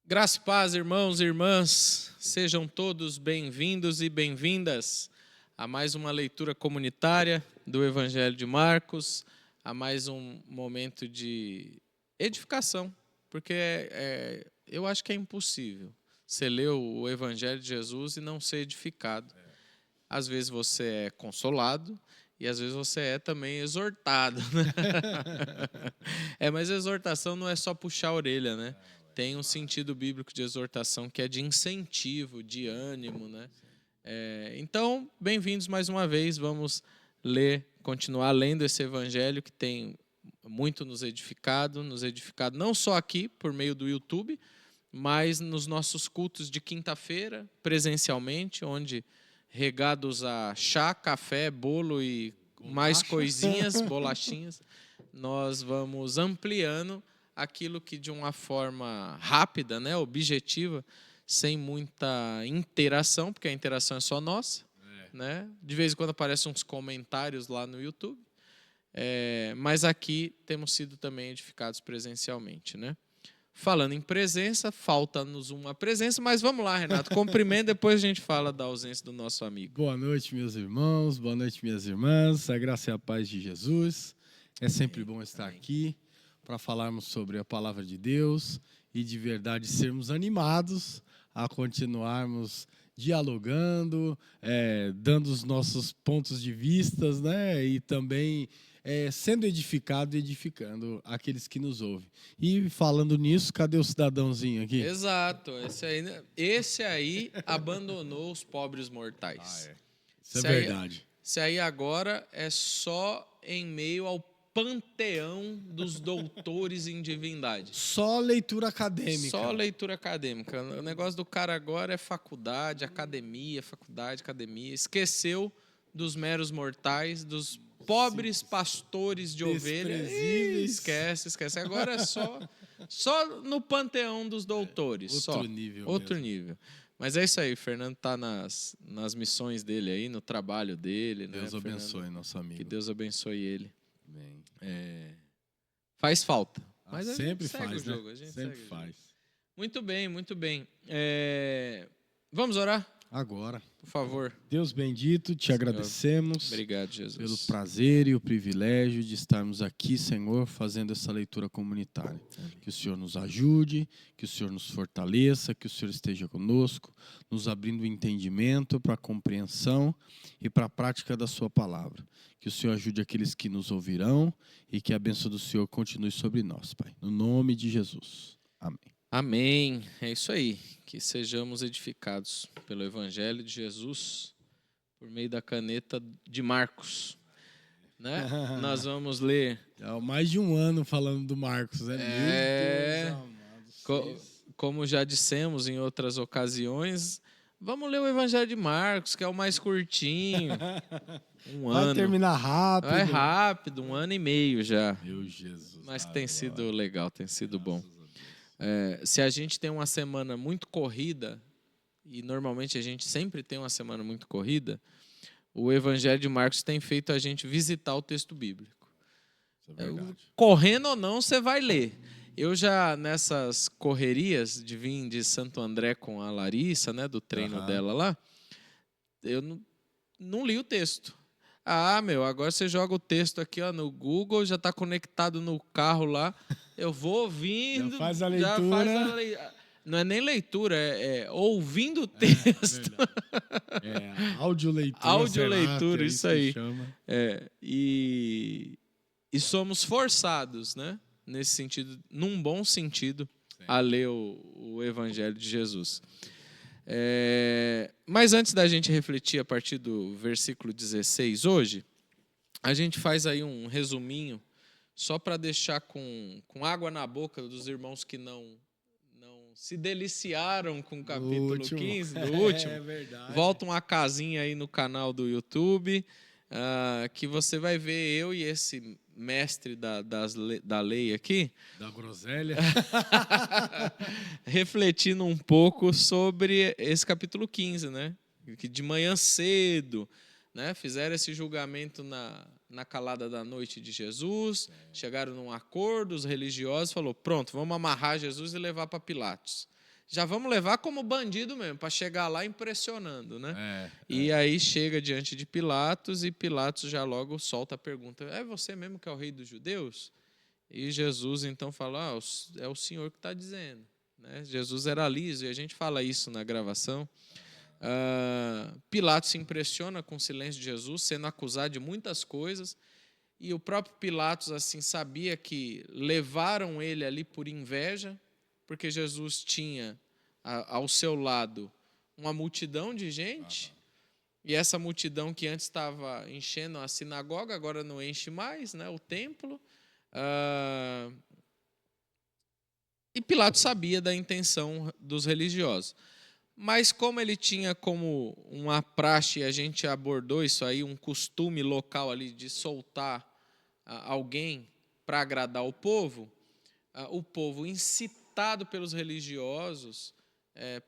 Graça e paz, irmãos e irmãs, sejam todos bem-vindos e bem-vindas a mais uma leitura comunitária do Evangelho de Marcos, a mais um momento de edificação, porque eu acho que é impossível você ler o Evangelho de Jesus e não ser edificado. Às vezes você é consolado e às vezes você é também exortado, né? Mas a exortação não é só puxar a orelha, né? Tem um sentido bíblico de exortação que é de incentivo, de ânimo, né? Então, bem-vindos mais uma vez. Vamos continuar lendo esse evangelho que tem muito nos edificado não só aqui por meio do YouTube, mas nos nossos cultos de quinta-feira, presencialmente, onde regados a chá, café, bolo e mais coisinhas, bolachinhas, nós vamos ampliando aquilo que de uma forma rápida, né, objetiva, sem muita interação, porque a interação é só nossa, né? De vez em quando aparecem uns comentários lá no YouTube, mas aqui temos sido também edificados presencialmente, né? Falando em presença, falta-nos uma presença, mas vamos lá, Renato, cumprimento, depois a gente fala da ausência do nosso amigo. Boa noite, meus irmãos, boa noite, minhas irmãs, a graça e a paz de Jesus. É sempre bom estar aqui para falarmos sobre a palavra de Deus e de verdade sermos animados a continuarmos dialogando, dando os nossos pontos de vistas, né? E também sendo edificado e edificando aqueles que nos ouvem. E falando nisso, cadê o cidadãozinho aqui? Exato, esse aí abandonou os pobres mortais. Isso é verdade. Esse aí agora é só em meio ao panteão dos doutores em divindade. Só leitura acadêmica. Só leitura acadêmica. O negócio do cara agora é faculdade, academia. Esqueceu dos meros mortais, dos pobres pastores de ovelhas. Esquece. Agora é só no panteão dos doutores. Outro nível. Mas é isso aí, o Fernando está nas missões dele aí, no trabalho dele. Deus abençoe nosso amigo. Que Deus abençoe ele. Amém. Faz falta. Mas sempre segue faz, o jogo, né? a gente sempre segue faz. Muito bem, muito bem. Vamos orar? Agora. Por favor. Deus bendito, te agradecemos. Obrigado, Jesus. Pelo prazer e o privilégio de estarmos aqui, Senhor, fazendo essa leitura comunitária. Amém. Que o Senhor nos ajude, que o Senhor nos fortaleça, que o Senhor esteja conosco, nos abrindo o entendimento para a compreensão e para a prática da sua palavra. Que o Senhor ajude aqueles que nos ouvirão e que a bênção do Senhor continue sobre nós, Pai. No nome de Jesus. Amém. Amém. É isso aí. Que sejamos edificados pelo Evangelho de Jesus por meio da caneta de Marcos. Né? Nós vamos ler... mais de um ano falando do Marcos, né? Meu Deus amado. Como já dissemos em outras ocasiões, vamos ler o Evangelho de Marcos, que é o mais curtinho. Vai terminar rápido. Vai rápido, 1 ano e meio já. Meu Jesus. Mas tem sido legal, tem sido bom. Se a gente tem uma semana muito corrida, e normalmente a gente sempre tem uma semana muito corrida, o Evangelho de Marcos tem feito a gente visitar o texto bíblico. Isso é verdade. Correndo ou não, você vai ler. Eu já, nessas correrias de vir de Santo André com a Larissa, né, do treino dela lá, eu não li o texto. Agora você joga o texto aqui no Google, já está conectado no carro lá, eu vou ouvindo... Já faz a leitura. Não é nem leitura, é ouvindo o texto. Audioleitura. Audioleitura, isso aí. E somos forçados, né, nesse sentido, num bom sentido, a ler o Evangelho de Jesus. Mas antes da gente refletir a partir do versículo 16 hoje, a gente faz aí um resuminho, só para deixar com água na boca dos irmãos que não se deliciaram com o capítulo 15 do último. É verdade. Volta uma casinha aí no canal do YouTube, que você vai ver eu e esse mestre da lei aqui, da groselha, refletindo um pouco sobre esse capítulo 15, né? Que de manhã cedo, né, fizeram esse julgamento na calada da noite de Jesus, chegaram num acordo, os religiosos falaram, pronto, vamos amarrar Jesus e levar para Pilatos. já vamos levar como bandido mesmo, para chegar lá impressionando, né? E É. aí chega diante de Pilatos e Pilatos já logo solta a pergunta: é você mesmo que é o rei dos judeus? E Jesus então fala: é o Senhor que está dizendo. Né? Jesus era liso e a gente fala isso na gravação. Pilatos se impressiona com o silêncio de Jesus, sendo acusado de muitas coisas. E o próprio Pilatos assim sabia que levaram ele ali por inveja, porque Jesus tinha ao seu lado uma multidão de gente, e essa multidão que antes estava enchendo a sinagoga, agora não enche mais, né, o templo. E Pilatos sabia da intenção dos religiosos. Mas como ele tinha como uma praxe, a gente abordou isso aí, um costume local ali de soltar alguém para agradar o povo incitado pelos religiosos,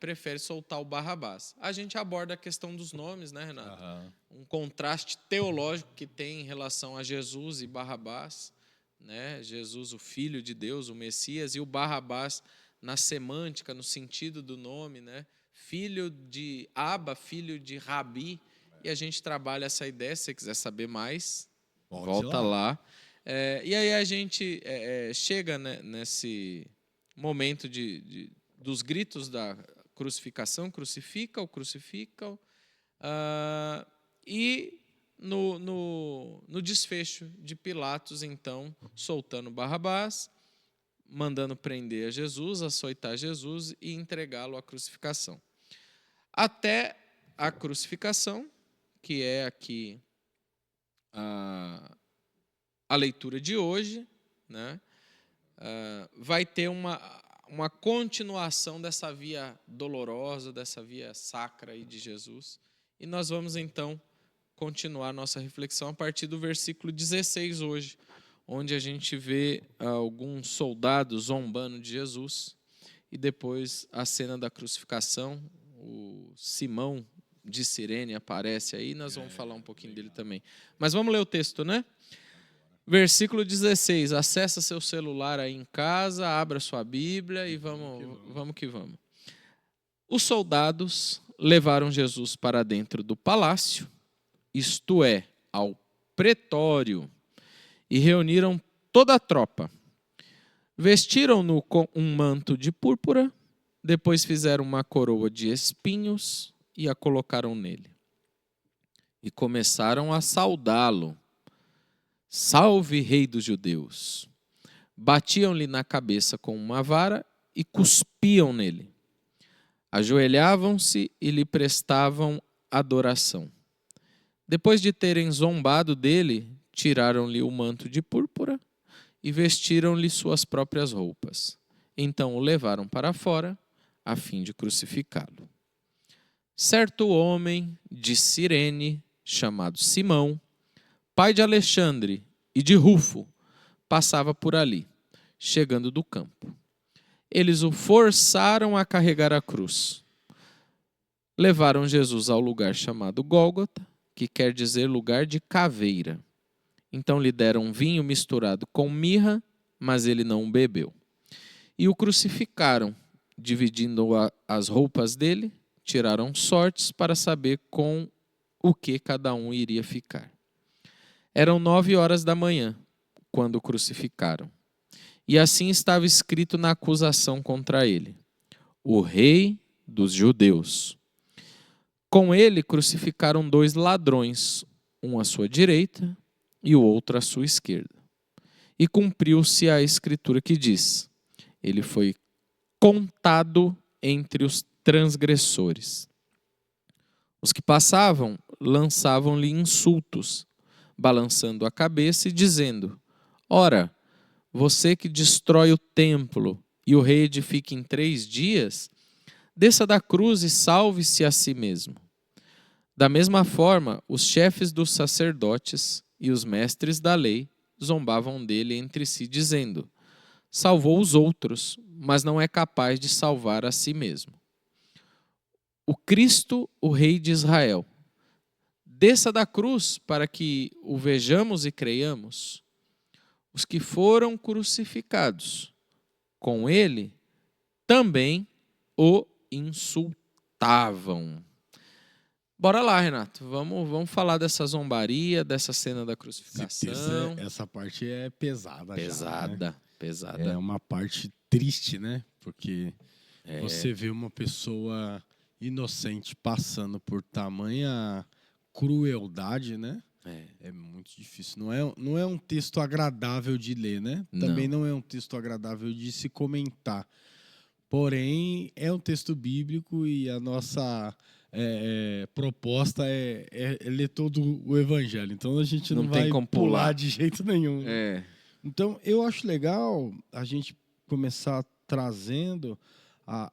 prefere soltar o Barrabás. A gente aborda a questão dos nomes, né, Renato? Um contraste teológico que tem em relação a Jesus e Barrabás, né? Jesus, o Filho de Deus, o Messias, e o Barrabás na semântica, no sentido do nome, né? Filho de Abba, filho de Rabi, e a gente trabalha essa ideia. Se você quiser saber mais, volta lá. E aí a gente chega, né, nesse momento dos gritos da crucificação, crucificam, e no desfecho de Pilatos, então, soltando Barrabás, mandando prender a Jesus, açoitar Jesus e entregá-lo à crucificação. Até a crucificação, que é aqui a leitura de hoje, né? Vai ter uma continuação dessa via dolorosa, dessa via sacra aí de Jesus. E nós vamos, então, continuar nossa reflexão a partir do versículo 16 hoje, onde a gente vê alguns soldados zombando de Jesus, e depois a cena da crucificação. O Simão de Cirene aparece aí, nós vamos falar um pouquinho dele também. Mas vamos ler o texto, né? Versículo 16, acessa seu celular aí em casa, abra sua Bíblia e vamos que vamos. Os soldados levaram Jesus para dentro do palácio, isto é, ao pretório, e reuniram toda a tropa. Vestiram-no com um manto de púrpura, depois fizeram uma coroa de espinhos e a colocaram nele. E começaram a saudá-lo. Salve, rei dos judeus! Batiam-lhe na cabeça com uma vara e cuspiam nele. Ajoelhavam-se e lhe prestavam adoração. Depois de terem zombado dele, tiraram-lhe o manto de púrpura e vestiram-lhe suas próprias roupas. Então o levaram para fora, a fim de crucificá-lo. Certo homem de Cirene, chamado Simão, pai de Alexandre e de Rufo, passava por ali, chegando do campo. Eles o forçaram a carregar a cruz. Levaram Jesus ao lugar chamado Gólgota, que quer dizer lugar de caveira. Então lhe deram um vinho misturado com mirra, mas ele não bebeu. E o crucificaram, dividindo as roupas dele, tiraram sortes para saber com o que cada um iria ficar. Eram 9h da manhã, quando o crucificaram. E assim estava escrito na acusação contra ele: o rei dos judeus. Com ele crucificaram 2 ladrões, um à sua direita e o outro à sua esquerda. E cumpriu-se a escritura que diz: ele foi contado entre os transgressores. Os que passavam lançavam-lhe insultos, balançando a cabeça e dizendo: ora, você que destrói o templo e o reedifica em 3 dias, desça da cruz e salve-se a si mesmo. Da mesma forma, os chefes dos sacerdotes e os mestres da lei zombavam dele entre si, dizendo: salvou os outros, mas não é capaz de salvar a si mesmo. O Cristo, o Rei de Israel, desça da cruz para que o vejamos e creiamos. Os que foram crucificados com ele também o insultavam. Bora lá, Renato. Vamos falar dessa zombaria, dessa cena da crucificação. Essa parte é pesada. Pesada, já, né? pesada. É uma parte triste, né? Porque você vê uma pessoa inocente passando por tamanha crueldade, né? É muito difícil. Não é um texto agradável de ler, né? Também não é um texto agradável de se comentar. Porém, é um texto bíblico e a nossa proposta é ler todo o evangelho. Então, a gente não vai pular de jeito nenhum. Né? Então, eu acho legal a gente começar trazendo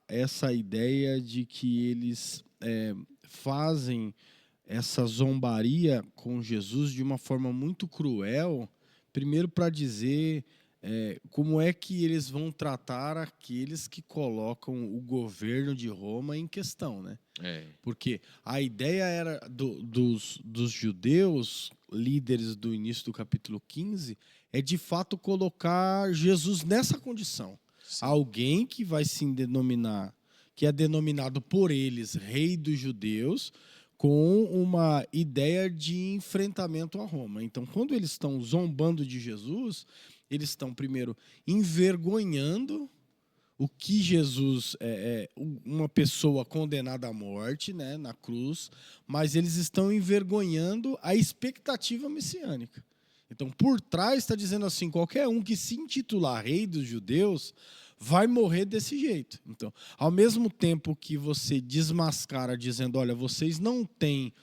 essa ideia de que eles fazem essa zombaria com Jesus de uma forma muito cruel, primeiro para dizer como é que eles vão tratar aqueles que colocam o governo de Roma em questão, né? Porque a ideia era dos judeus, líderes do início do capítulo 15, é de fato colocar Jesus nessa condição. Sim. Alguém que vai se denominar, que é denominado por eles rei dos judeus, com uma ideia de enfrentamento a Roma. Então, quando eles estão zombando de Jesus, eles estão, primeiro, envergonhando o que Jesus uma pessoa condenada à morte, né, na cruz, mas eles estão envergonhando a expectativa messiânica. Então, por trás está dizendo assim, qualquer um que se intitular rei dos judeus vai morrer desse jeito. Então, ao mesmo tempo que você desmascara dizendo, olha, vocês não têm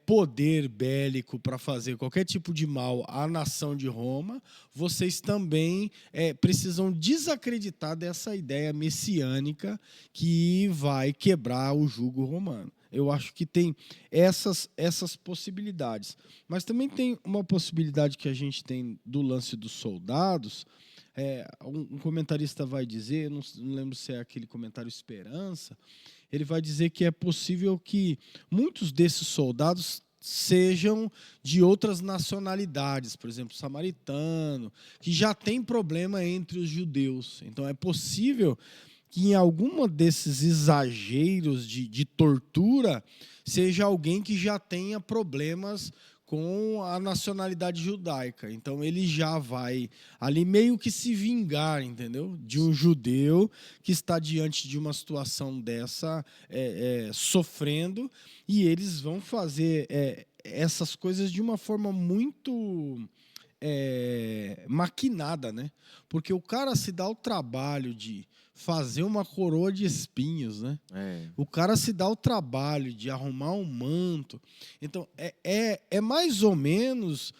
poder bélico para fazer qualquer tipo de mal à nação de Roma, vocês também precisam desacreditar dessa ideia messiânica que vai quebrar o jugo romano. Eu acho que tem essas possibilidades. Mas também tem uma possibilidade que a gente tem do lance dos soldados. Um comentarista vai dizer, não lembro se é aquele comentário Esperança, ele vai dizer que é possível que muitos desses soldados sejam de outras nacionalidades, por exemplo, samaritano, que já tem problema entre os judeus. Então é possível que em alguma desses exageros de tortura seja alguém que já tenha problemas com a nacionalidade judaica. Então ele já vai ali meio que se vingar, entendeu? De um judeu que está diante de uma situação dessa, sofrendo, e eles vão fazer essas coisas de uma forma muito maquinada, né? Porque o cara se dá o trabalho de fazer uma coroa de espinhos, né? O cara se dá o trabalho de arrumar um manto. Então, é mais ou menos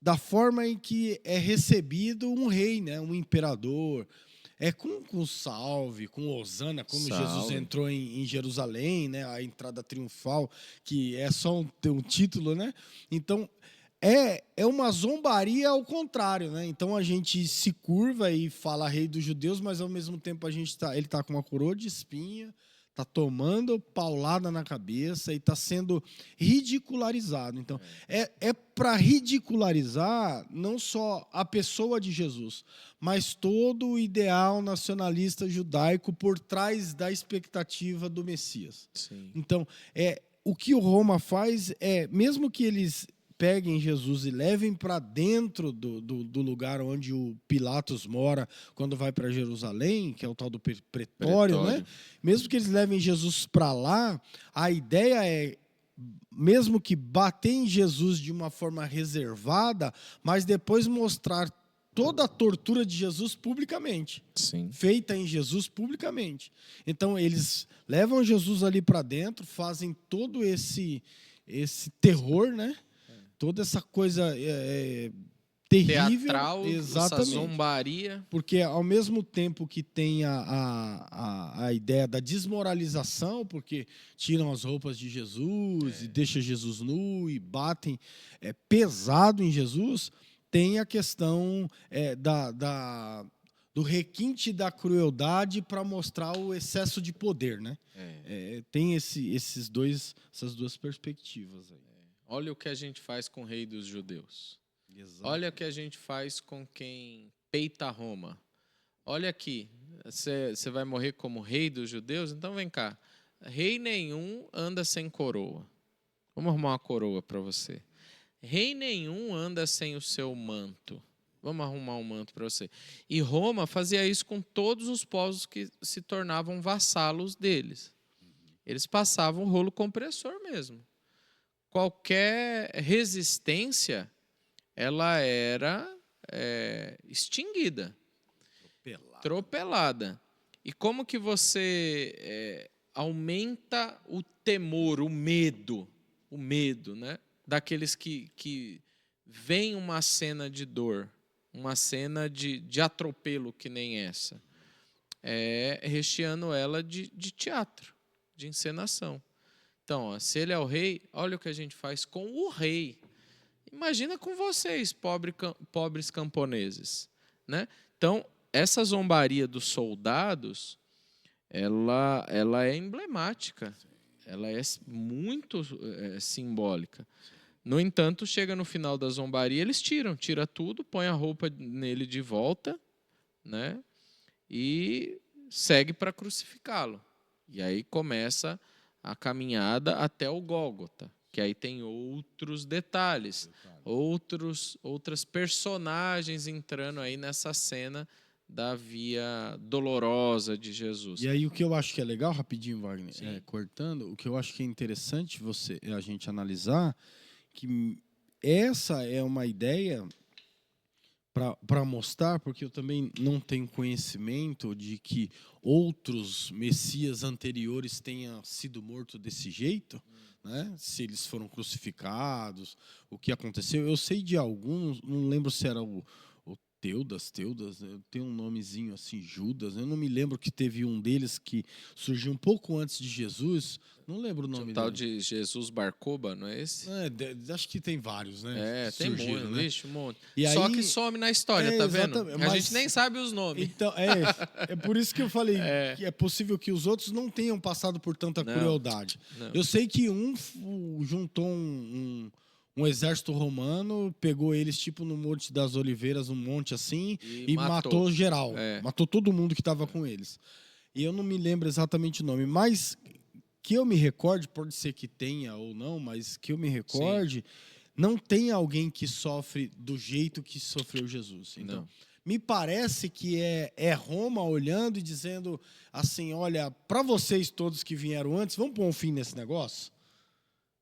da forma em que é recebido um rei, né? Um imperador. Com salve, com hosana, como salve. Jesus entrou em Jerusalém, né? A entrada triunfal, que é só um título, né? Então, é uma zombaria ao contrário, né? Então a gente se curva e fala rei dos judeus, mas ao mesmo tempo ele está com uma coroa de espinha, está tomando paulada na cabeça e está sendo ridicularizado. Então é para ridicularizar não só a pessoa de Jesus, mas todo o ideal nacionalista judaico por trás da expectativa do Messias. Sim. Então o que o Roma faz mesmo que eles peguem Jesus e levem para dentro do lugar onde o Pilatos mora quando vai para Jerusalém, que é o tal do pretório, né? Mesmo que eles levem Jesus para lá, a ideia é, mesmo que bater em Jesus de uma forma reservada, mas depois mostrar toda a tortura de Jesus publicamente. Sim. Feita em Jesus publicamente. Então, eles levam Jesus ali para dentro, fazem todo esse terror, né? Toda essa coisa terrível, teatral, exatamente. Essa zombaria. Porque ao mesmo tempo que tem a ideia da desmoralização, porque tiram as roupas de Jesus e deixam Jesus nu e batem pesado em Jesus, tem a questão do requinte da crueldade para mostrar o excesso de poder, né? Tem essas duas perspectivas aí. Olha o que a gente faz com o rei dos judeus. Exato. Olha o que a gente faz com quem peita Roma. Olha aqui, você vai morrer como rei dos judeus? Então vem cá. Rei nenhum anda sem coroa. Vamos arrumar uma coroa para você. Rei nenhum anda sem o seu manto. Vamos arrumar um manto para você. E Roma fazia isso com todos os povos que se tornavam vassalos deles. Eles passavam rolo compressor mesmo. Qualquer resistência, ela era extinguida, atropelada. E como que você aumenta o temor, o medo, né, daqueles que veem uma cena de dor, uma cena de atropelo que nem essa? Recheando ela de teatro, de encenação. Então, se ele é o rei, olha o que a gente faz com o rei. Imagina com vocês, pobres camponeses, né? Então, essa zombaria dos soldados, ela é emblemática, ela é muito simbólica. No entanto, chega no final da zombaria, eles tira tudo, põe a roupa nele de volta, né? E segue para crucificá-lo. E aí começa a caminhada até o Gólgota, que aí tem outros detalhes, outras personagens entrando aí nessa cena da via dolorosa de Jesus. E aí o que eu acho que é legal, rapidinho, Wagner, cortando, o que eu acho que é interessante a gente analisar, que essa é uma ideia para mostrar, porque eu também não tenho conhecimento de que outros messias anteriores tenham sido mortos desse jeito, né? Se eles foram crucificados, o que aconteceu. Eu sei de alguns, não lembro se era o Teudas, tem um nomezinho assim, Judas, eu não me lembro, que teve um deles que surgiu um pouco antes de Jesus, não lembro o nome dele. Tal de Jesus Barcoba, não é esse? Acho que tem vários, né? Tem muito, né? Vixe, um monte. E só aí, que some na história, tá vendo? A gente nem sabe os nomes. Então, é por isso que eu falei que é possível que os outros não tenham passado por tanta crueldade. Não. Eu sei que um juntou um exército romano, pegou eles tipo no Monte das Oliveiras, um monte assim, e matou geral. Matou todo mundo que estava com eles. E eu não me lembro exatamente o nome, mas que eu me recorde, pode ser que tenha ou não, mas que eu me recorde, não tem alguém que sofre do jeito que sofreu Jesus. Então, me parece que é Roma olhando e dizendo assim, olha, para vocês todos que vieram antes, vamos pôr um fim nesse negócio?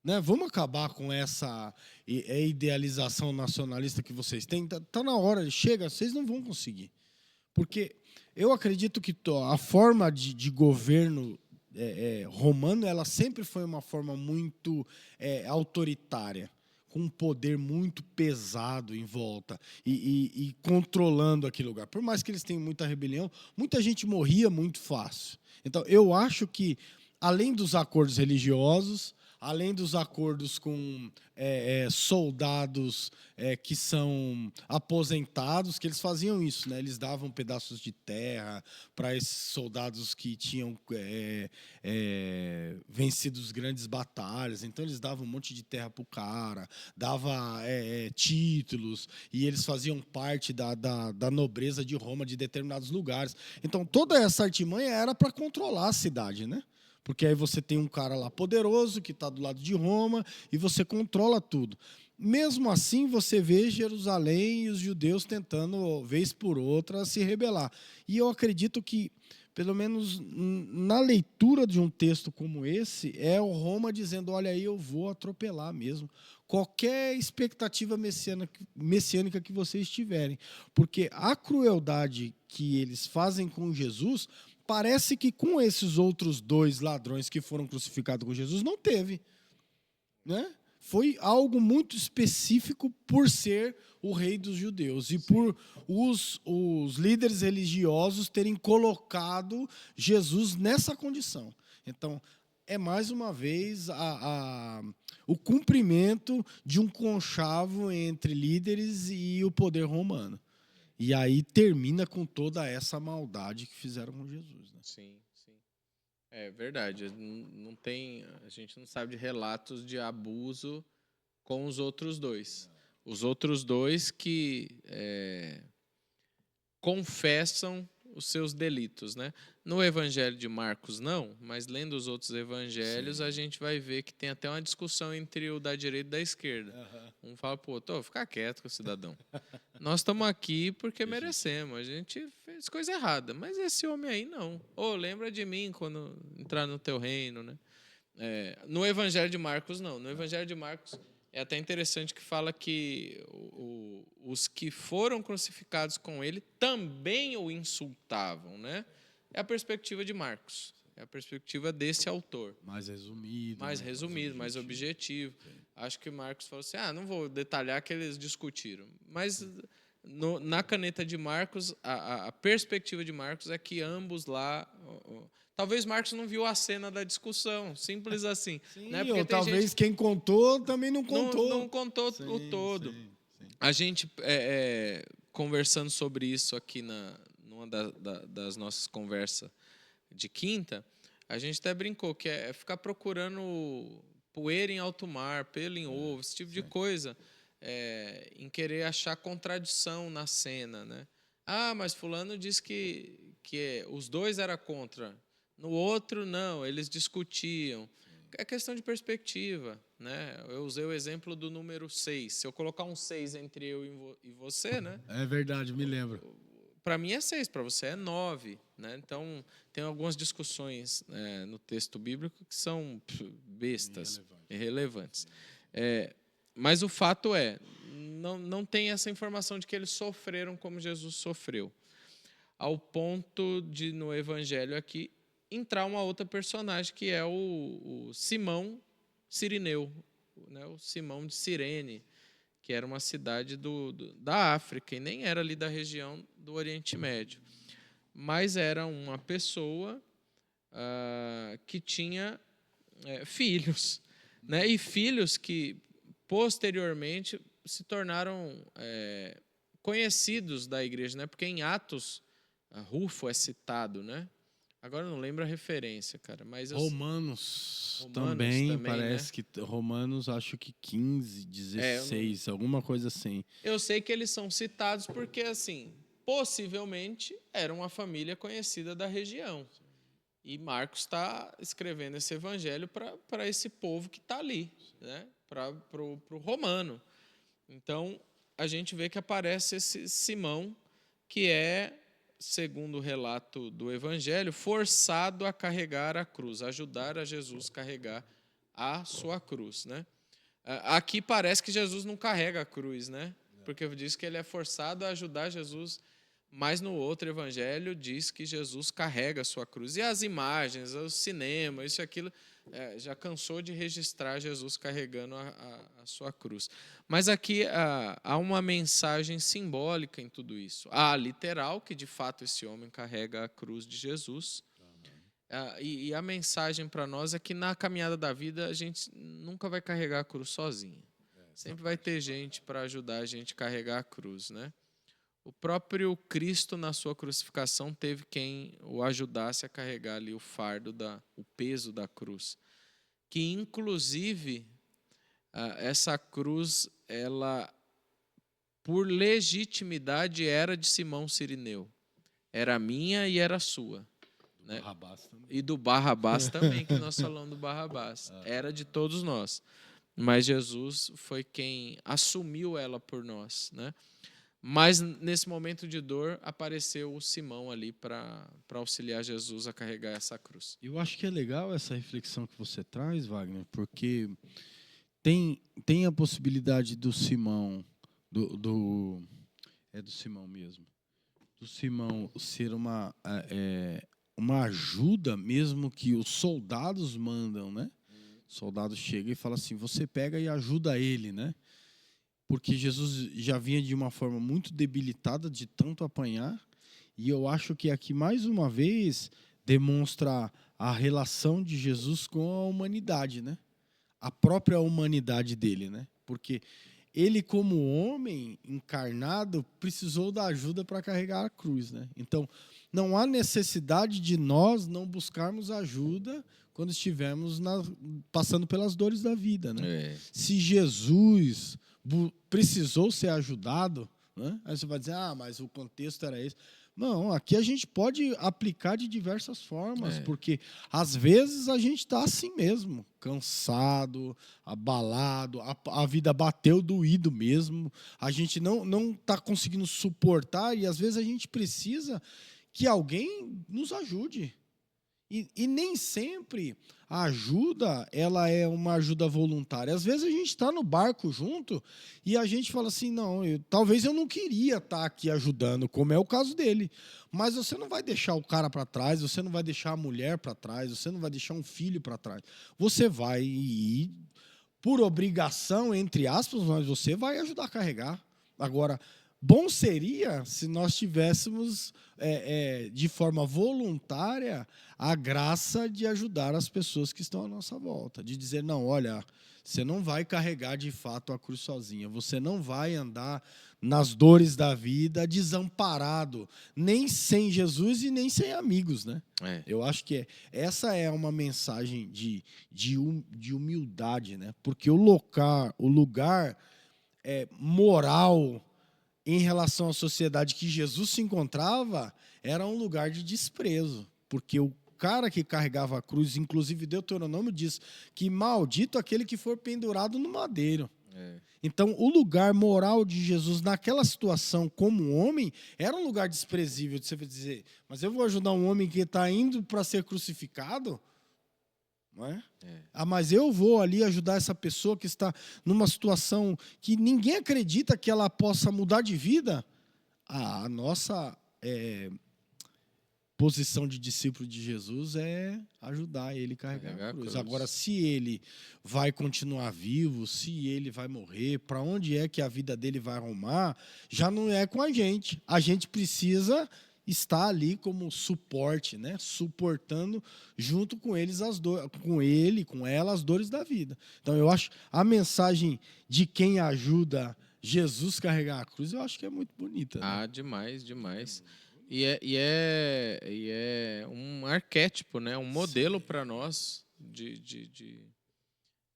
Né? Vamos acabar com essa idealização nacionalista que vocês têm? Tá na hora, chega, vocês não vão conseguir. Porque eu acredito que a forma de governo romano, ela sempre foi uma forma muito autoritária, com um poder muito pesado em volta e controlando aquele lugar. Por mais que eles tenham muita rebelião, muita gente morria muito fácil. Então, eu acho que, além dos acordos religiosos, além dos acordos com soldados que são aposentados, que eles faziam isso, né? Eles davam pedaços de terra para esses soldados que tinham vencido as grandes batalhas. Então, eles davam um monte de terra para o cara, dava títulos, e eles faziam parte da nobreza de Roma, de determinados lugares. Então, toda essa artimanha era para controlar a cidade, né? Porque aí você tem um cara lá poderoso que está do lado de Roma e você controla tudo. Mesmo assim, você vê Jerusalém e os judeus tentando, vez por outra, se rebelar. E eu acredito que, pelo menos na leitura de um texto como esse, é o Roma dizendo, olha aí, eu vou atropelar mesmo qualquer expectativa messiânica que vocês tiverem. Porque a crueldade que eles fazem com Jesus, parece que com esses outros dois ladrões que foram crucificados com Jesus, não teve. Né? Foi algo muito específico por ser o rei dos judeus e por os líderes religiosos terem colocado Jesus nessa condição. Então, é mais uma vez o cumprimento de um conchavo entre líderes e o poder romano. E aí termina com toda essa maldade que fizeram com Jesus. Né? Sim. É verdade. Não tem, a gente não sabe de relatos de abuso com os outros dois. Os outros dois que confessam os seus delitos, né? No Evangelho de Marcos não, mas lendo os outros evangelhos, a gente vai ver que tem até uma discussão entre o da direita e da esquerda. Um fala pro outro, fica quieto com o cidadão. Nós estamos aqui porque merecemos, a gente fez coisa errada, mas esse homem aí não. Lembra de mim quando entrar no teu reino, né? No Evangelho de Marcos não. No Evangelho de Marcos é até interessante que fala que os que foram crucificados com ele também o insultavam, né? É a perspectiva de Marcos, é a perspectiva desse autor. Mais resumido. Mais objetivo. Acho que Marcos falou assim, não vou detalhar que eles discutiram. Mas na caneta de Marcos, a perspectiva de Marcos é que ambos lá... Talvez Marcos não viu a cena da discussão, simples assim. Sim, né? ou talvez quem contou também não contou. Não contou o todo. Sim. A gente, conversando sobre isso aqui numa das nossas conversas de quinta, a gente até brincou que é ficar procurando poeira em alto mar, pelo em ovo, esse tipo de coisa, em querer achar contradição na cena. Né? Mas fulano disse que os dois eram contra. No outro, não, eles discutiam. É questão de perspectiva. Né? Eu usei o exemplo do número 6. Se eu colocar um 6 entre eu e você, né? É verdade, me lembro. Para mim é 6, para você é 9. Né? Então, tem algumas discussões no texto bíblico que são bestas, irrelevantes. Mas o fato não tem essa informação de que eles sofreram como Jesus sofreu. Ao ponto de, no Evangelho aqui, entrar uma outra personagem, que é o Simão Cirineu, né? O Simão de Cirene, que era uma cidade da África, e nem era ali da região do Oriente Médio. Mas era uma pessoa que tinha filhos, né? E filhos que, posteriormente, se tornaram conhecidos da igreja, né? Porque em Atos, Rufo é citado, né? Agora eu não lembro a referência, cara. Mas Romanos também parece, né? Que Romanos, acho que 15, 16, alguma coisa assim. Eu sei que eles são citados porque, assim, possivelmente era uma família conhecida da região. E Marcos está escrevendo esse evangelho para esse povo que está ali, né? Para o romano. Então, a gente vê que aparece esse Simão, que é, segundo o relato do Evangelho, forçado a carregar a cruz, ajudar a Jesus a carregar a sua cruz. Né? Aqui parece que Jesus não carrega a cruz, né? Porque diz que ele é forçado a ajudar Jesus, mas no outro Evangelho diz que Jesus carrega a sua cruz. E as imagens, o cinema, isso e aquilo, já cansou de registrar Jesus carregando a sua cruz. Mas aqui há uma mensagem simbólica em tudo isso. Há literal, que de fato esse homem carrega a cruz de Jesus. E a mensagem para nós é que na caminhada da vida a gente nunca vai carregar a cruz sozinho. Sempre vai ter gente para ajudar a gente a carregar a cruz, né? O próprio Cristo, na sua crucificação, teve quem o ajudasse a carregar ali o fardo, o peso da cruz. Que, inclusive, essa cruz, ela, por legitimidade, era de Simão Cirineu. Era minha e era sua. Né? Barrabás também. E do Barrabás também, que nós falamos do Barrabás. Era de todos nós. Mas Jesus foi quem assumiu ela por nós, né? Mas nesse momento de dor apareceu o Simão ali para auxiliar Jesus a carregar essa cruz. Eu acho que é legal essa reflexão que você traz, Wagner, porque tem a possibilidade do Simão, do Simão mesmo, do Simão ser uma ajuda mesmo que os soldados mandam, né? O soldado chega e fala assim, você pega e ajuda ele, né? Porque Jesus já vinha de uma forma muito debilitada de tanto apanhar, e eu acho que aqui, mais uma vez, demonstra a relação de Jesus com a humanidade, né? A própria humanidade dele, né? Porque ele, como homem encarnado, precisou da ajuda para carregar a cruz, né? Então, não há necessidade de nós não buscarmos ajuda quando estivermos passando pelas dores da vida, né? Se Jesus precisou ser ajudado, né? Aí você vai dizer, mas o contexto era esse. Não, aqui a gente pode aplicar de diversas formas, É. porque às vezes a gente está assim mesmo, cansado, abalado, a vida bateu doído mesmo, a gente não está conseguindo suportar e às vezes a gente precisa que alguém nos ajude. E nem sempre a ajuda ela é uma ajuda voluntária. Às vezes a gente está no barco junto e a gente fala assim, não, talvez eu não queria estar aqui ajudando, como é o caso dele. Mas você não vai deixar o cara para trás, você não vai deixar a mulher para trás, você não vai deixar um filho para trás. Você vai ir por obrigação, entre aspas, mas você vai ajudar a carregar. Agora, bom seria se nós tivéssemos, de forma voluntária, a graça de ajudar as pessoas que estão à nossa volta. De dizer, não, olha, você não vai carregar de fato a cruz sozinha. Você não vai andar nas dores da vida desamparado, nem sem Jesus e nem sem amigos, né? É. Eu acho que essa é uma mensagem de humildade, né? Porque o lugar moral em relação à sociedade que Jesus se encontrava era um lugar de desprezo, porque o cara que carregava a cruz, inclusive Deuteronômio diz que maldito aquele que for pendurado no madeiro. Então, o lugar moral de Jesus naquela situação como homem era um lugar desprezível de você dizer, mas eu vou ajudar um homem que está indo para ser crucificado? Não é? Mas eu vou ali ajudar essa pessoa que está numa situação que ninguém acredita que ela possa mudar de vida? A nossa posição de discípulo de Jesus é ajudar ele a carregar a cruz. Agora, se ele vai continuar vivo, se ele vai morrer, para onde é que a vida dele vai arrumar, já não é com a gente. A gente precisa estar ali como suporte, né? Suportando junto com eles com ela as dores da vida. Então, eu acho a mensagem de quem ajuda Jesus a carregar a cruz, eu acho que é muito bonita. Né? Demais, demais. E é um arquétipo, né? Um modelo para nós de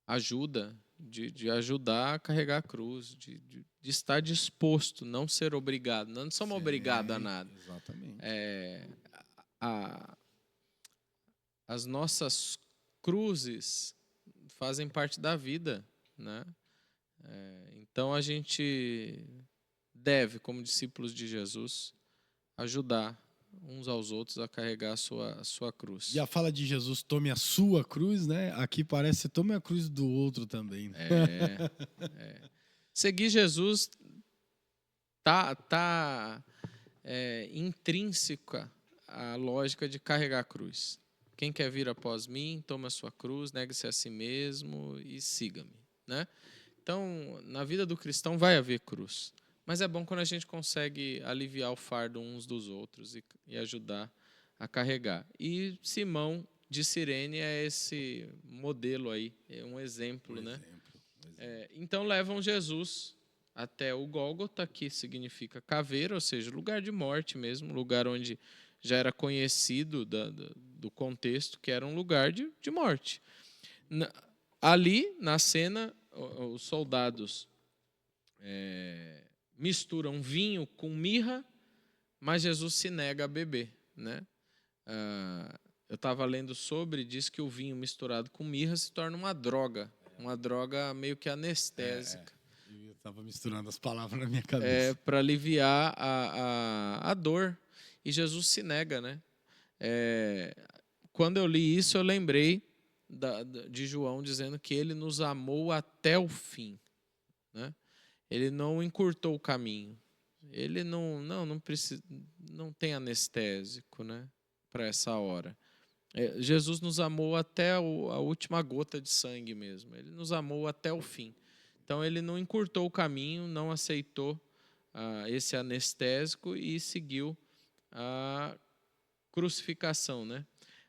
ajuda, de ajudar a carregar a cruz, de estar disposto, não ser obrigado. Não somos obrigados a nada. Exatamente. As nossas cruzes fazem parte da vida, né? Então a gente deve, como discípulos de Jesus, ajudar uns aos outros a carregar a sua cruz. E a fala de Jesus, tome a sua cruz, né? Aqui parece, tome a cruz do outro também. Né? Seguir Jesus tá intrínseca à lógica de carregar a cruz. Quem quer vir após mim, toma a sua cruz, negue-se a si mesmo e siga-me, né? Então, na vida do cristão vai haver cruz. Mas é bom quando a gente consegue aliviar o fardo uns dos outros e ajudar a carregar. E Simão de Cirene é esse modelo aí, é um exemplo, né? Então levam Jesus até o Gólgota, que significa caveira, ou seja, lugar de morte mesmo, lugar onde já era conhecido do contexto que era um lugar de morte. Ali, na cena, os soldados misturam vinho com mirra, mas Jesus se nega a beber, né? Eu estava lendo sobre, diz que o vinho misturado com mirra se torna uma droga meio que anestésica. Eu estava misturando as palavras na minha cabeça. Para aliviar a dor. E Jesus se nega, né? Quando eu li isso, eu lembrei de João dizendo que ele nos amou até o fim, né? Ele não encurtou o caminho. Ele não precisa, não tem anestésico, né, para essa hora. Jesus nos amou até a última gota de sangue mesmo. Ele nos amou até o fim. Então ele não encurtou o caminho, não aceitou esse anestésico e seguiu a crucificação, né?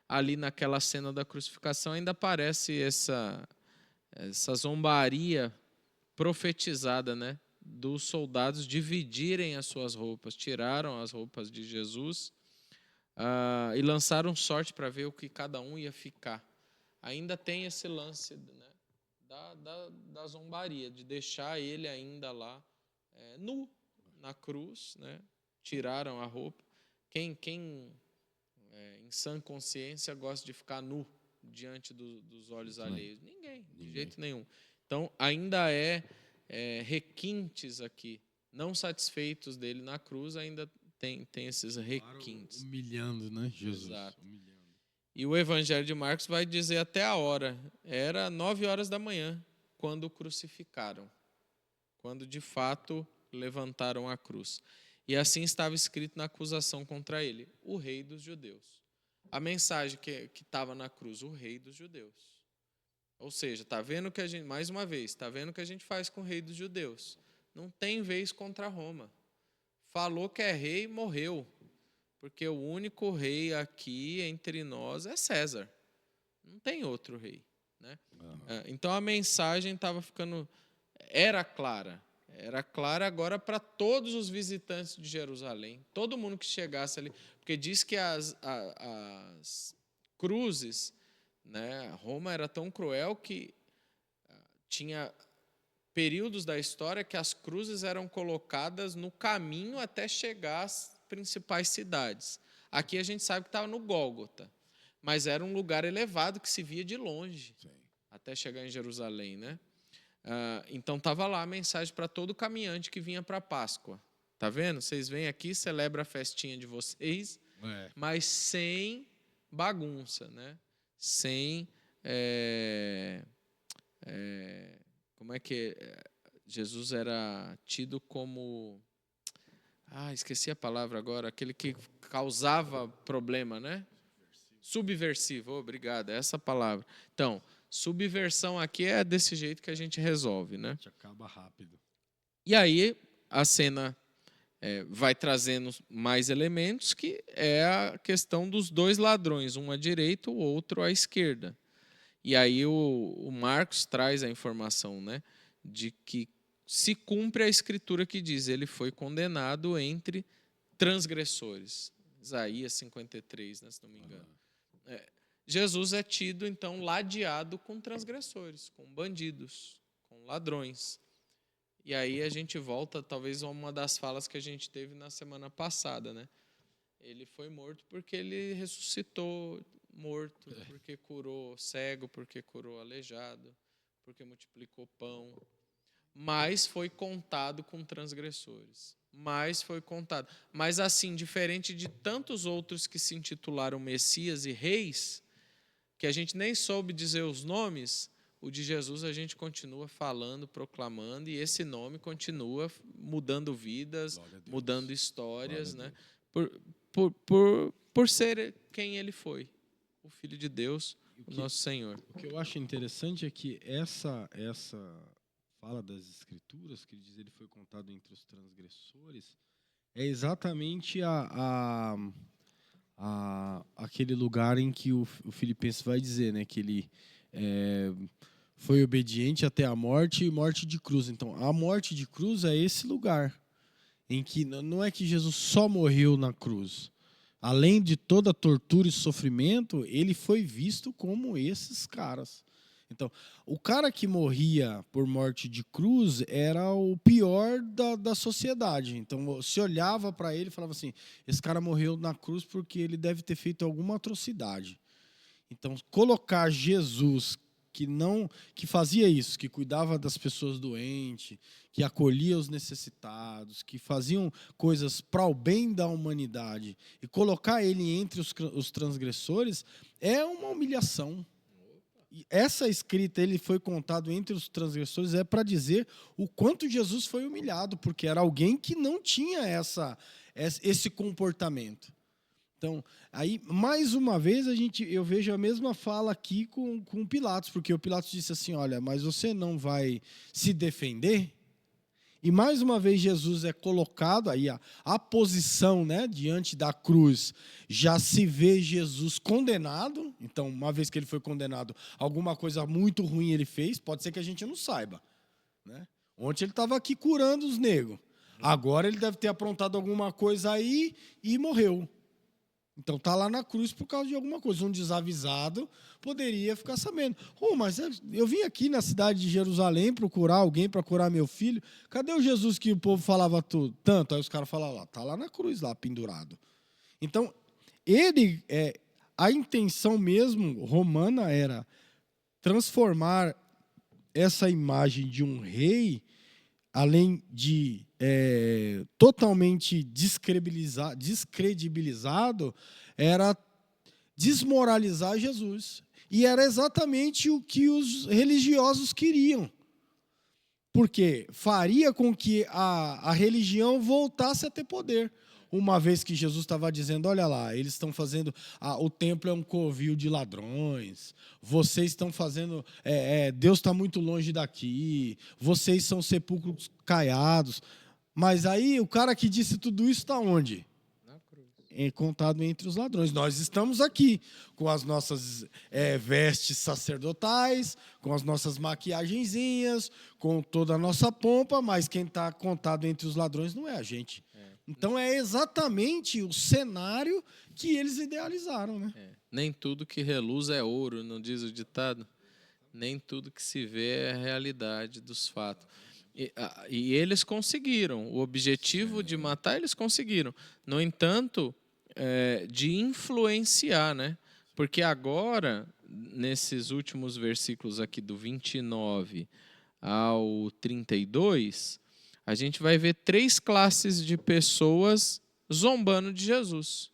Ali naquela cena da crucificação ainda aparece essa zombaria profetizada, né, dos soldados dividirem as suas roupas, tiraram as roupas de Jesus e lançaram sorte para ver o que cada um ia ficar. Ainda tem esse lance, né, da zombaria, de deixar ele ainda lá nu na cruz, né? Tiraram a roupa. Quem em sã consciência gosta de ficar nu diante dos olhos alheios? Ninguém, de jeito nenhum. Então, ainda requintes aqui, não satisfeitos dele na cruz, ainda tem esses requintes. Humilhando, né, Jesus? Exato. Humilhando. E o Evangelho de Marcos vai dizer até a hora. Era 9h da manhã, quando o crucificaram. Quando, de fato, levantaram a cruz. E assim estava escrito na acusação contra ele: o rei dos judeus. A mensagem que estava na cruz: o rei dos judeus. Ou seja, está vendo que a gente, mais uma vez, está vendo o que a gente faz com o rei dos judeus. Não tem vez contra Roma. Falou que é rei, morreu. Porque o único rei aqui entre nós é César. Não tem outro rei, né? Então a mensagem estava ficando... Era clara agora para todos os visitantes de Jerusalém, todo mundo que chegasse ali, porque diz que as cruzes, né, Roma era tão cruel que tinha períodos da história que as cruzes eram colocadas no caminho até chegar às principais cidades. Aqui a gente sabe que estava no Gólgota, mas era um lugar elevado que se via de longe, até chegar em Jerusalém, né? Então estava lá a mensagem para todo caminhante que vinha para a Páscoa. Tá vendo? Vocês vêm aqui, celebram a festinha de vocês, mas sem bagunça, né? Sem como é que Jesus era tido como... esqueci a palavra agora, aquele que causava problema, né? Subversivo, obrigado, é essa palavra. Então, subversão aqui é desse jeito que a gente resolve, né? A gente acaba rápido. E aí a cena vai trazendo mais elementos, que é a questão dos dois ladrões, um à direita, o outro à esquerda. E aí o Marcos traz a informação, né, de que se cumpre a escritura que diz: ele foi condenado entre transgressores. Isaías 53, né, se não me engano. Jesus é tido, então, ladeado com transgressores, com bandidos, com ladrões. E aí a gente volta, talvez, a uma das falas que a gente teve na semana passada, né? Ele foi morto porque ele ressuscitou morto, porque curou cego, porque curou aleijado, porque multiplicou pão. Mas foi contado com transgressores. Mas foi contado. Mas assim, diferente de tantos outros que se intitularam Messias e reis, que a gente nem soube dizer os nomes, o de Jesus a gente continua falando, proclamando, e esse nome continua mudando vidas, mudando histórias, né? Por ser quem ele foi, o Filho de Deus, o nosso Senhor. O que eu acho interessante é que essa fala das Escrituras, que diz ele foi contado entre os transgressores, é exatamente aquele lugar em que o Filipenses vai dizer, né, que ele foi obediente até a morte e morte de cruz. Então, a morte de cruz é esse lugar em que não é que Jesus só morreu na cruz. Além de toda a tortura e sofrimento, ele foi visto como esses caras. Então, o cara que morria por morte de cruz era o pior da sociedade. Então, se olhava para ele e falava assim: esse cara morreu na cruz porque ele deve ter feito alguma atrocidade. Então, colocar Jesus, que fazia isso, que cuidava das pessoas doentes, que acolhia os necessitados, que faziam coisas para o bem da humanidade, e colocar ele entre os transgressores é uma humilhação. E essa escrita, ele foi contado entre os transgressores, é para dizer o quanto Jesus foi humilhado, porque era alguém que não tinha esse comportamento. Então, aí, mais uma vez, eu vejo a mesma fala aqui com Pilatos, porque o Pilatos disse assim: olha, mas você não vai se defender? E mais uma vez Jesus é colocado, aí a posição, né, diante da cruz, já se vê Jesus condenado. Então, uma vez que ele foi condenado, alguma coisa muito ruim ele fez, pode ser que a gente não saiba, né? Ontem ele estava aqui curando os negros, agora ele deve ter aprontado alguma coisa aí e morreu. Então está lá na cruz por causa de alguma coisa. Um desavisado poderia ficar sabendo. Mas eu vim aqui na cidade de Jerusalém procurar alguém para curar meu filho. Cadê o Jesus que o povo falava tanto? Aí os caras falavam lá, está lá na cruz, lá pendurado. Então, a intenção mesmo romana era transformar essa imagem de um rei, além de totalmente descredibilizado, era desmoralizar Jesus. E era exatamente o que os religiosos queriam. Porque faria com que a religião voltasse a ter poder. Uma vez que Jesus estava dizendo, olha lá, eles estão fazendo, o templo é um covil de ladrões, vocês estão fazendo, Deus está muito longe daqui, vocês são sepulcros caiados. Mas aí o cara que disse tudo isso está onde? Na cruz. Contado entre os ladrões. Nós estamos aqui com as nossas vestes sacerdotais, com as nossas maquiagenzinhas, com toda a nossa pompa, mas quem está contado entre os ladrões não é a gente. Então é exatamente o cenário que eles idealizaram, né? Nem tudo que reluz é ouro, não diz o ditado? Nem tudo que se vê é a realidade dos fatos. E eles conseguiram. O objetivo de matar, eles conseguiram. No entanto, de influenciar, né? Porque agora, nesses últimos versículos aqui do 29 ao 32, a gente vai ver 3 classes de pessoas zombando de Jesus.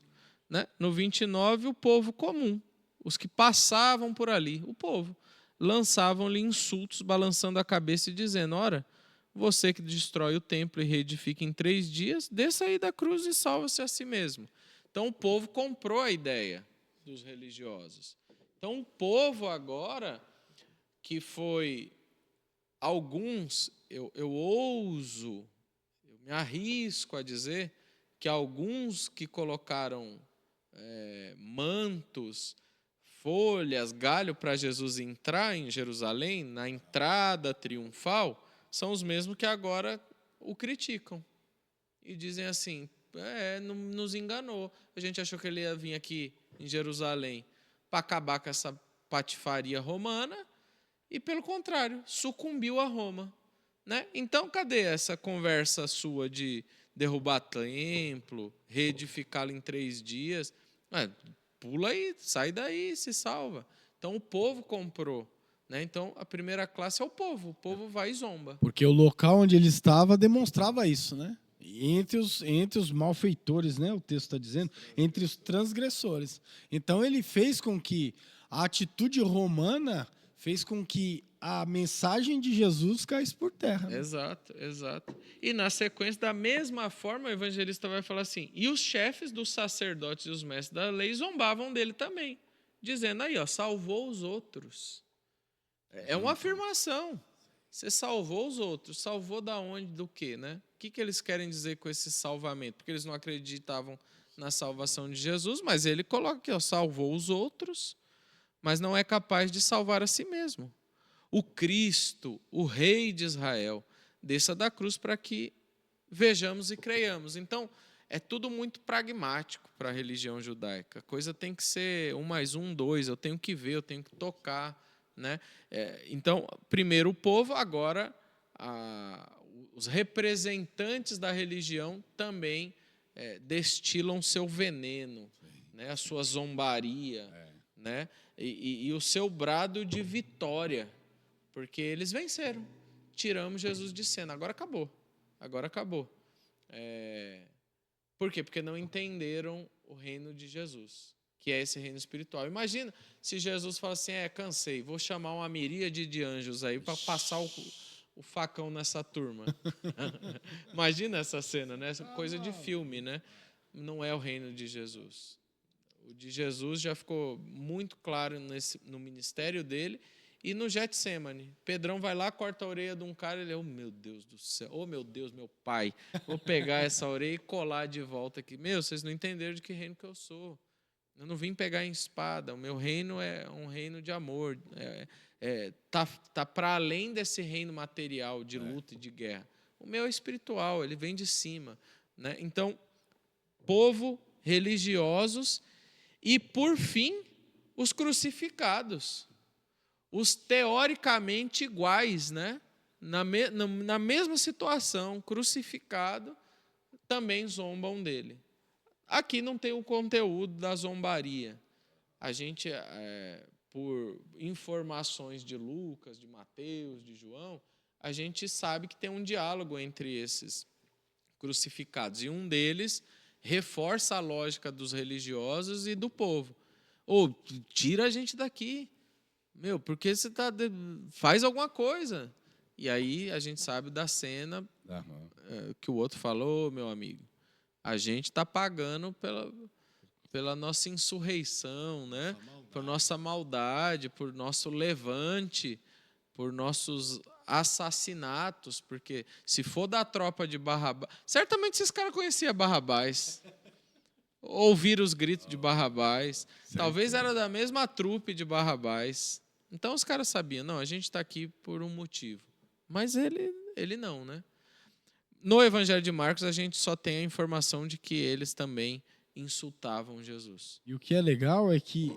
Né? No 29, o povo comum, os que passavam por ali, o povo, lançavam-lhe insultos, balançando a cabeça e dizendo, ora, você que destrói o templo e reedifica em 3 dias, desça aí da cruz e salva-se a si mesmo. Então o povo comprou a ideia dos religiosos. Então o povo agora, que foi alguns, eu me arrisco a dizer, que alguns que colocaram mantos, folhas, galho para Jesus entrar em Jerusalém, na entrada triunfal, são os mesmos que agora o criticam. E dizem assim, nos enganou. A gente achou que ele ia vir aqui em Jerusalém para acabar com essa patifaria romana e, pelo contrário, sucumbiu a Roma. Né? Então, cadê essa conversa sua de derrubar templo, reedificá-lo em 3 dias? Pula aí, sai daí, se salva. Então, o povo comprou. Né? Então, a primeira classe é o povo vai e zomba. Porque o local onde ele estava demonstrava isso, né? Entre os malfeitores, né? O texto está dizendo, entre os transgressores. Então, ele fez com que a atitude romana fez com que a mensagem de Jesus caísse por terra. Né? Exato. E na sequência, da mesma forma, o evangelista vai falar assim, e os chefes dos sacerdotes e os mestres da lei zombavam dele também, dizendo aí, salvou os outros. É uma afirmação. Você salvou os outros. Salvou da onde, do quê, né? O que eles querem dizer com esse salvamento? Porque eles não acreditavam na salvação de Jesus, mas ele coloca aqui, salvou os outros, mas não é capaz de salvar a si mesmo. O Cristo, o Rei de Israel, desça da cruz para que vejamos e creiamos. Então, é tudo muito pragmático para a religião judaica. A coisa tem que ser 1 mais 1, 2, eu tenho que ver, eu tenho que tocar. Né? Então, primeiro o povo, agora os representantes da religião também destilam seu veneno, né? A sua zombaria, né? E o seu brado de vitória, porque eles venceram, tiramos Jesus de cena, agora acabou. Por quê? Porque não entenderam o reino de Jesus, que é esse reino espiritual. Imagina se Jesus fala assim, cansei, vou chamar uma miríade de anjos aí para passar o facão nessa turma. Imagina essa cena, né? Essa coisa de filme, né? Não é o reino de Jesus. O de Jesus já ficou muito claro no ministério dele e no Getsemane. Pedrão vai lá, corta a orelha de um cara, ele meu Deus do céu, meu Deus, meu pai, vou pegar essa orelha e colar de volta aqui. Vocês não entenderam de que reino que eu sou. Eu não vim pegar em espada, o meu reino é um reino de amor, tá para além desse reino material de luta e de guerra. O meu é espiritual, ele vem de cima. Né? Então, povo, religiosos e, por fim, os crucificados, os teoricamente iguais, né? Na mesma situação, crucificado, também zombam dele. Aqui não tem o conteúdo da zombaria. A gente, por informações de Lucas, de Mateus, de João, a gente sabe que tem um diálogo entre esses crucificados. E um deles reforça a lógica dos religiosos e do povo. Tira a gente daqui. Porque você faz alguma coisa. E aí a gente sabe da cena que o outro falou, meu amigo. A gente está pagando pela nossa insurreição, né? Por nossa maldade, por nosso levante, por nossos assassinatos, porque se for da tropa de Barrabás, certamente esses caras conheciam Barrabás, ouviram os gritos de Barrabás, talvez era da mesma trupe de Barrabás, então os caras sabiam, não, a gente está aqui por um motivo, mas ele não, né? No Evangelho de Marcos a gente só tem a informação de que eles também insultavam Jesus. E o que é legal é que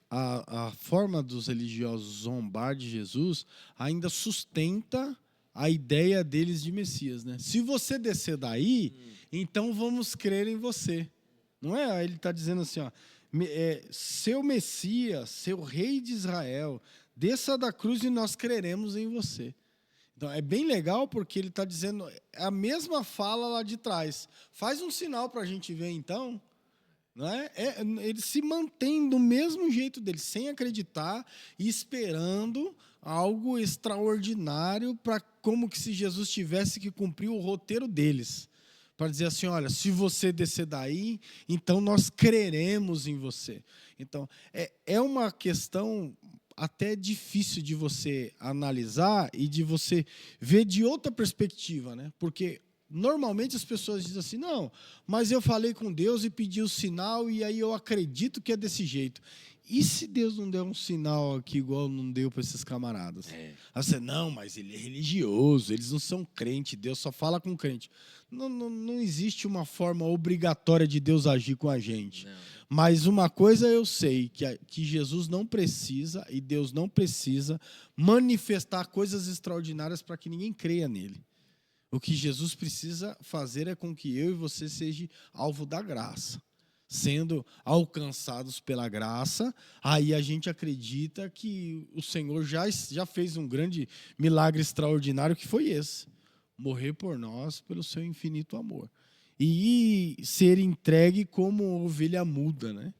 a forma dos religiosos zombar de Jesus ainda sustenta a ideia deles de Messias, né? Se você descer daí, então vamos crer em você. Não é? Ele está dizendo assim, ó, seu Messias, seu rei de Israel, desça da cruz e nós creremos em você. Então, é bem legal porque ele está dizendo a mesma fala lá de trás. Faz um sinal para a gente ver, então. Não é? Ele se mantém do mesmo jeito dele, sem acreditar e esperando algo extraordinário, para como que se Jesus tivesse que cumprir o roteiro deles. Para dizer assim, olha, se você descer daí, então nós creremos em você. Então, é uma questão até difícil de você analisar e de você ver de outra perspectiva, né? Porque normalmente as pessoas dizem assim, não, mas eu falei com Deus e pedi o sinal e aí eu acredito que é desse jeito. E se Deus não der um sinal aqui igual não deu para esses camaradas? Aí você, não, mas ele é religioso, eles não são crente, Deus só fala com crente. Não existe uma forma obrigatória de Deus agir com a gente. Não. Mas uma coisa eu sei, que Jesus não precisa e Deus não precisa manifestar coisas extraordinárias para que ninguém creia nele. O que Jesus precisa fazer é com que eu e você sejam alvo da graça. Sendo alcançados pela graça, aí a gente acredita que o Senhor já fez um grande milagre extraordinário, que foi esse. Morrer por nós pelo seu infinito amor. E ser entregue como ovelha muda, né?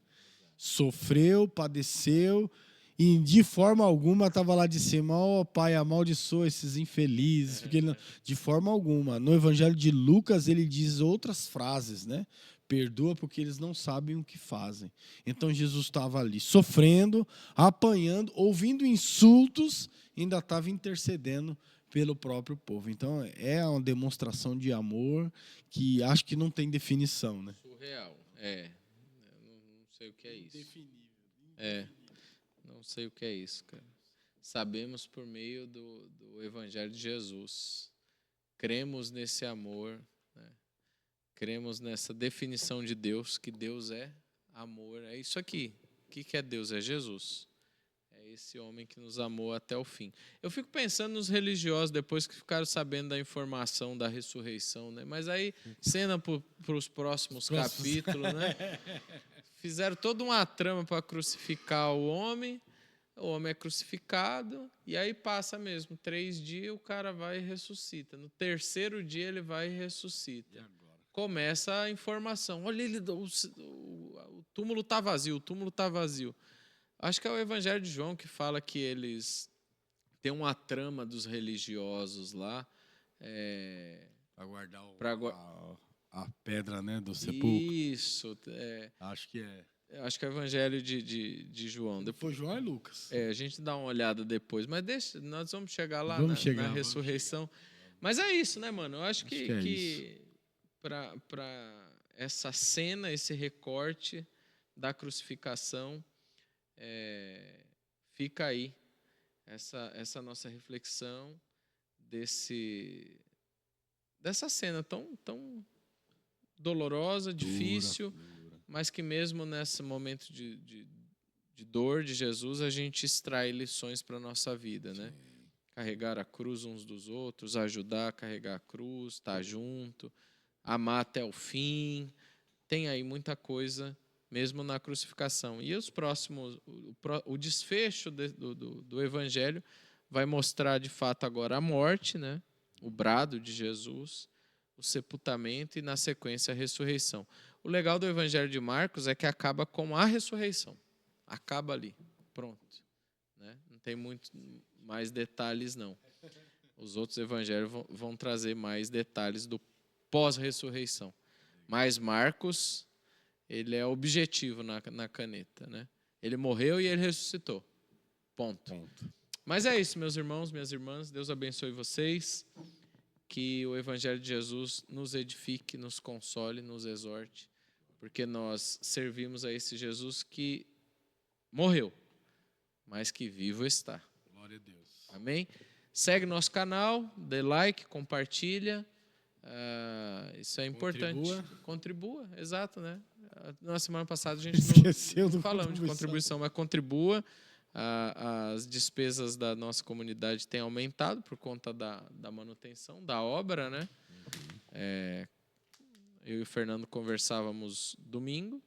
Sofreu, padeceu, e de forma alguma estava lá de cima, ó Pai, amaldiçoa esses infelizes, porque ele não, de forma alguma. No Evangelho de Lucas ele diz outras frases, né? Perdoa porque eles não sabem o que fazem. Então Jesus estava ali sofrendo, apanhando, ouvindo insultos, ainda estava intercedendo pelo próprio povo. Então é uma demonstração de amor que acho que não tem definição, né? Surreal, eu não sei o que é isso. Indefinível. Não sei o que é isso, cara. Sabemos por meio do Evangelho de Jesus. Cremos nesse amor, né? Cremos nessa definição de Deus, que Deus é amor. É isso aqui. O que é Deus? É Jesus. É esse homem que nos amou até o fim. Eu fico pensando nos religiosos depois que ficaram sabendo da informação da ressurreição, né? Mas aí, cena para os próximos capítulos, né? Fizeram toda uma trama para crucificar o homem é crucificado, e aí passa mesmo 3 dias, o cara vai e ressuscita. No 3º dia ele vai e ressuscita. Começa a informação. Olha, o túmulo está vazio, o túmulo está vazio. Acho que é o Evangelho de João que fala que eles têm uma trama dos religiosos lá. Para guardar a pedra, né, do sepulcro. Isso. Acho que é. Acho que é o Evangelho de João. Depois João é Lucas. A gente dá uma olhada depois. Mas nós vamos chegar lá na ressurreição. Mas é isso, né, mano? Eu acho que para essa cena, esse recorte da crucificação, fica aí essa nossa reflexão dessa cena tão dolorosa, difícil, mas que mesmo nesse momento de dor de Jesus, a gente extrai lições para a nossa vida, né? Carregar a cruz uns dos outros, ajudar a carregar a cruz, estar junto, amar até o fim, tem aí muita coisa, mesmo na crucificação. E os próximos, o desfecho do Evangelho vai mostrar, de fato, agora a morte, né? O brado de Jesus, o sepultamento e, na sequência, a ressurreição. O legal do Evangelho de Marcos é que acaba com a ressurreição. Acaba ali, pronto. Né? Não tem muito mais detalhes, não. Os outros evangelhos vão trazer mais detalhes do pós-ressurreição. Mas Marcos, ele é objetivo na caneta. Né? Ele morreu e ele ressuscitou. Ponto. Mas é isso, meus irmãos, minhas irmãs. Deus abençoe vocês. Que o Evangelho de Jesus nos edifique, nos console, nos exorte. Porque nós servimos a esse Jesus que morreu, mas que vivo está. Glória a Deus. Amém? Segue nosso canal, dê like, compartilha. Isso é importante. Contribua, exato, né? Na semana passada a gente não falamos de contribuição, mas contribua. As despesas da nossa comunidade têm aumentado por conta da manutenção da obra, né? Eu e o Fernando conversávamos domingo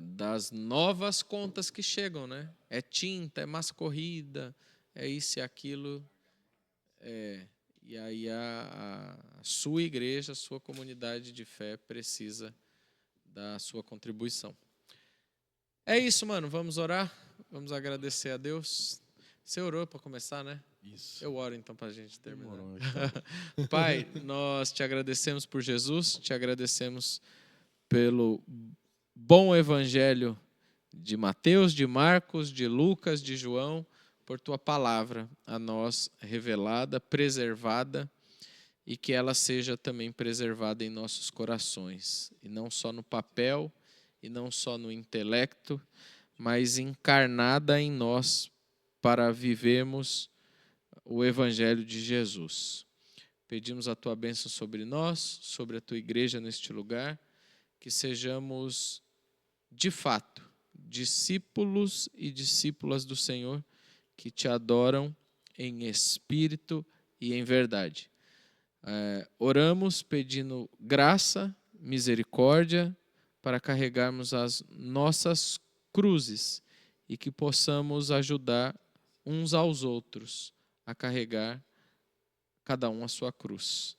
das novas contas que chegam, né? É tinta, é massa corrida, é isso e aquilo. E aí a sua igreja, a sua comunidade de fé precisa da sua contribuição. É isso, mano. Vamos orar? Vamos agradecer a Deus. Você orou para começar, né? Isso. Eu oro então para a gente terminar. Demorou, então. Pai, nós te agradecemos por Jesus, te agradecemos pelo bom evangelho de Mateus, de Marcos, de Lucas, de João, por tua palavra a nós revelada, preservada, e que ela seja também preservada em nossos corações, e não só no papel, e não só no intelecto, mas encarnada em nós para vivermos o Evangelho de Jesus. Pedimos a tua bênção sobre nós, sobre a tua igreja neste lugar, que sejamos, de fato, discípulos e discípulas do Senhor, que te adoram em espírito e em verdade. Oramos pedindo graça, misericórdia, para carregarmos as nossas cruzes e que possamos ajudar uns aos outros a carregar cada um a sua cruz.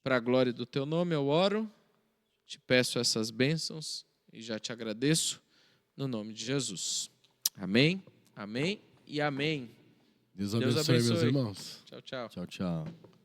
Para a glória do teu nome eu oro, te peço essas bênçãos e já te agradeço no nome de Jesus. Amém, amém e amém. Deus abençoe, meus irmãos. Tchau, tchau. Tchau, tchau.